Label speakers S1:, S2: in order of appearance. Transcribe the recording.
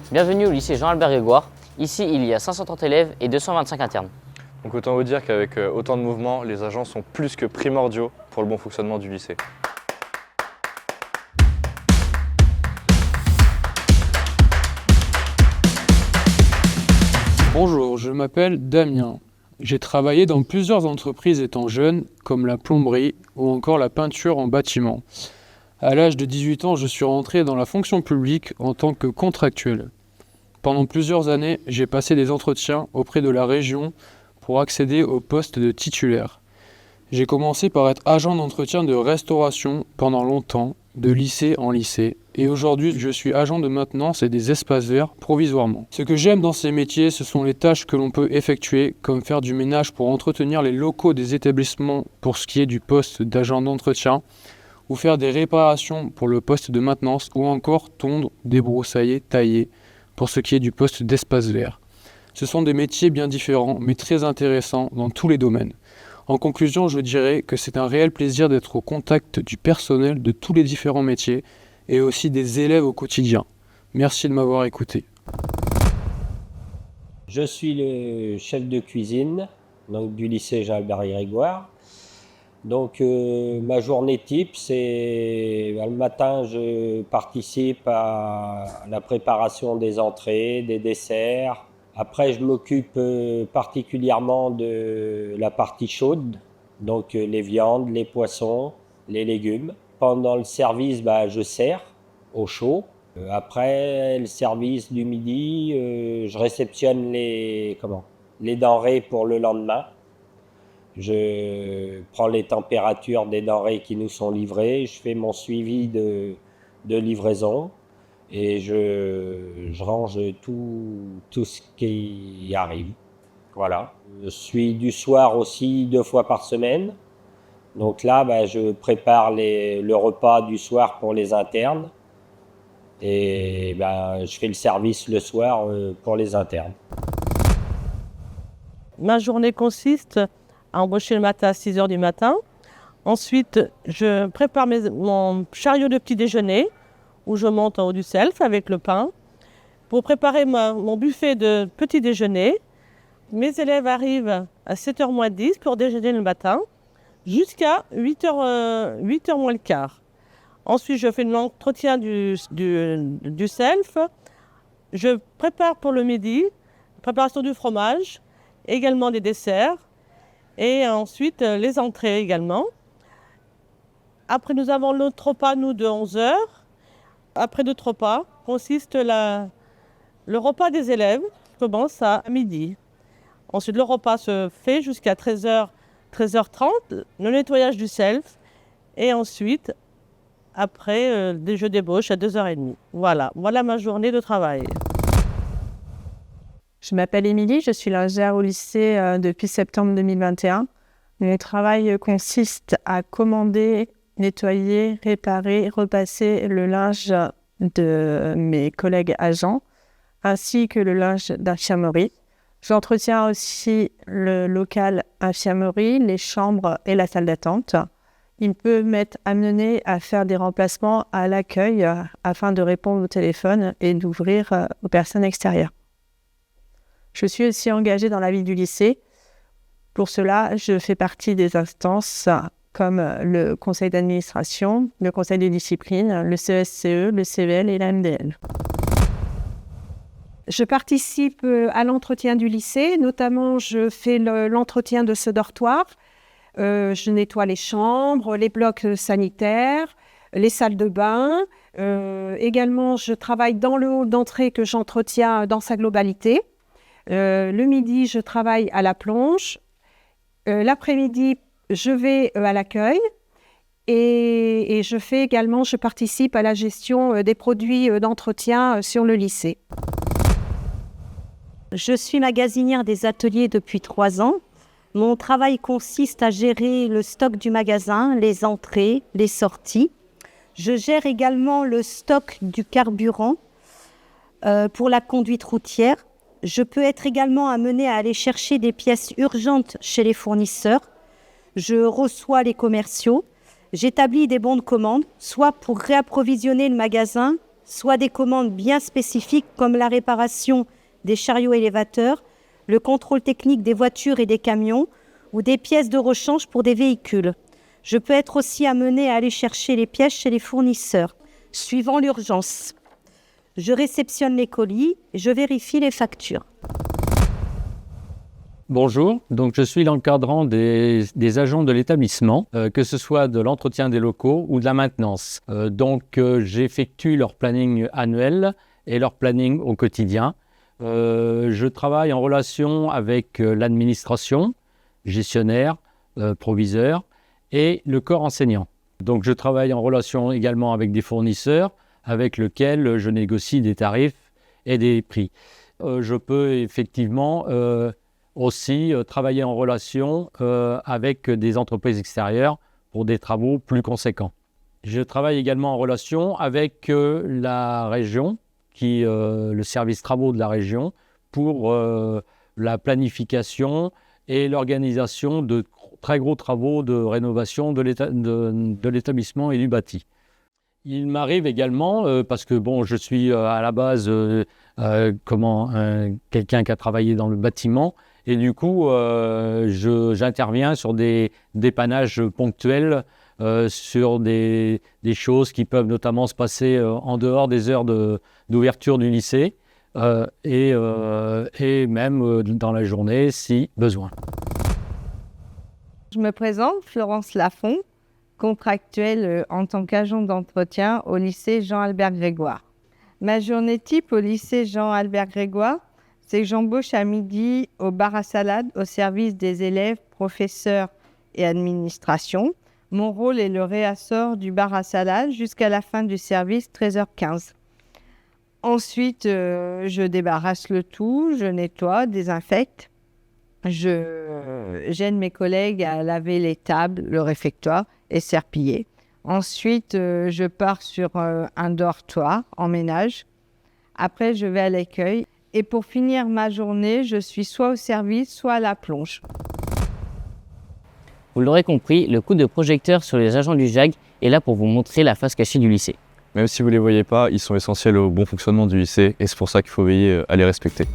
S1: Bienvenue au lycée Jean-Albert Grégoire. Ici, il y a 530 élèves et 225 internes.
S2: Donc autant vous dire qu'avec autant de mouvements, les agents sont plus que primordiaux pour le bon fonctionnement du lycée.
S3: Bonjour, je m'appelle Damien. J'ai travaillé dans plusieurs entreprises étant jeune, comme la plomberie ou encore la peinture en bâtiment. À l'âge de 18 ans, je suis rentré dans la fonction publique en tant que contractuel. Pendant plusieurs années, j'ai passé des entretiens auprès de la région pour accéder au poste de titulaire. J'ai commencé par être agent d'entretien de restauration pendant longtemps, de lycée en lycée, et aujourd'hui je suis agent de maintenance et des espaces verts provisoirement. Ce que j'aime dans ces métiers, ce sont les tâches que l'on peut effectuer, comme faire du ménage pour entretenir les locaux des établissements pour ce qui est du poste d'agent d'entretien, ou faire des réparations pour le poste de maintenance, ou encore tondre, débroussailler, tailler pour ce qui est du poste d'espace vert. Ce sont des métiers bien différents, mais très intéressants dans tous les domaines. En conclusion, je dirais que c'est un réel plaisir d'être au contact du personnel de tous les différents métiers et aussi des élèves au quotidien. Merci de m'avoir écouté.
S4: Je suis le chef de cuisine donc, du lycée Jean-Albert Grégoire. Donc ma journée type, c'est le matin, je participe à la préparation des entrées, des desserts. Après, je m'occupe particulièrement de la partie chaude, donc les viandes, les poissons, les légumes. Pendant le service, je sers au chaud. Après le service du midi, je réceptionne les denrées pour le lendemain. Je prends les températures des denrées qui nous sont livrées, je fais mon suivi de livraison. Et je range tout ce qui arrive. Voilà. Je suis du soir aussi 2 fois par semaine. Donc là, je prépare le repas du soir pour les internes. Et je fais le service le soir pour les internes.
S5: Ma journée consiste à embaucher le matin à 6h du matin. Ensuite, je prépare mon chariot de petit déjeuner, où je monte en haut du self avec le pain. Pour préparer mon buffet de petit déjeuner, mes élèves arrivent à 7h moins 10 pour déjeuner le matin, jusqu'à 8h moins le quart. Ensuite, je fais l'entretien du self. Je prépare pour le midi, préparation du fromage, également des desserts, et ensuite les entrées également. Après, nous avons notre repas, nous, de 11h. Après notre repas, consiste le repas des élèves qui commence à midi. Ensuite, le repas se fait jusqu'à 13h, 13h30, le nettoyage du self. Et ensuite, après, je débauche à 2h30. Voilà ma journée de travail.
S6: Je m'appelle Émilie, je suis lingère au lycée depuis septembre 2021. Mon travail consiste à commander, nettoyer, réparer, repasser le linge de mes collègues agents, ainsi que le linge d'infirmerie. J'entretiens aussi le local infirmerie, les chambres et la salle d'attente. Il peut m'être amené à faire des remplacements à l'accueil afin de répondre au téléphone et d'ouvrir aux personnes extérieures. Je suis aussi engagée dans la vie du lycée. Pour cela, je fais partie des instances comme le conseil d'administration, le conseil de discipline, le CSCE, le CVL et la MDL.
S7: Je participe à l'entretien du lycée, notamment je fais l'entretien de ce dortoir. Je nettoie les chambres, les blocs sanitaires, les salles de bain. Également, je travaille dans le hall d'entrée que j'entretiens dans sa globalité. Le midi, je travaille à la plonge. L'après-midi, je vais à l'accueil et je participe à la gestion des produits d'entretien sur le lycée.
S8: Je suis magasinière des ateliers depuis 3 ans. Mon travail consiste à gérer le stock du magasin, les entrées, les sorties. Je gère également le stock du carburant pour la conduite routière. Je peux être également amenée à aller chercher des pièces urgentes chez les fournisseurs. Je reçois les commerciaux. J'établis des bons de commande, soit pour réapprovisionner le magasin, soit des commandes bien spécifiques comme la réparation des chariots élévateurs, le contrôle technique des voitures et des camions ou des pièces de rechange pour des véhicules. Je peux être aussi amenée à aller chercher les pièces chez les fournisseurs, suivant l'urgence. Je réceptionne les colis et je vérifie les factures.
S9: Bonjour, donc je suis l'encadrant des agents de l'établissement, que ce soit de l'entretien des locaux ou de la maintenance. J'effectue leur planning annuel et leur planning au quotidien. Je travaille en relation avec l'administration, gestionnaire, proviseur et le corps enseignant. Donc je travaille en relation également avec des fournisseurs avec lesquels je négocie des tarifs et des prix. Je peux effectivement aussi travailler en relation avec des entreprises extérieures pour des travaux plus conséquents. Je travaille également en relation avec la région, le service travaux de la région, pour la planification et l'organisation de très gros travaux de rénovation de l'établissement et du bâti. Il m'arrive également, parce que bon, je suis à la base quelqu'un qui a travaillé dans le bâtiment, et du coup, j'interviens sur des dépannages ponctuels, sur des choses qui peuvent notamment se passer en dehors des heures d'ouverture du lycée, et même dans la journée si besoin.
S10: Je me présente, Florence Lafont, contractuelle en tant qu'agent d'entretien au lycée Jean-Albert Grégoire. Ma journée type au lycée Jean-Albert Grégoire, c'est que j'embauche à midi au bar à salade au service des élèves, professeurs et administration. Mon rôle est le réassort du bar à salade jusqu'à la fin du service, 13h15. Ensuite, je débarrasse le tout, je nettoie, désinfecte. J'aide mes collègues à laver les tables, le réfectoire et serpiller. Ensuite, je pars sur un dortoir en ménage. Après, je vais à l'accueil. Et pour finir ma journée, je suis soit au service, soit à la plonge.
S1: Vous l'aurez compris, le coup de projecteur sur les agents du JAG est là pour vous montrer la face cachée du lycée.
S2: Même si vous ne les voyez pas, ils sont essentiels au bon fonctionnement du lycée et c'est pour ça qu'il faut veiller à les respecter.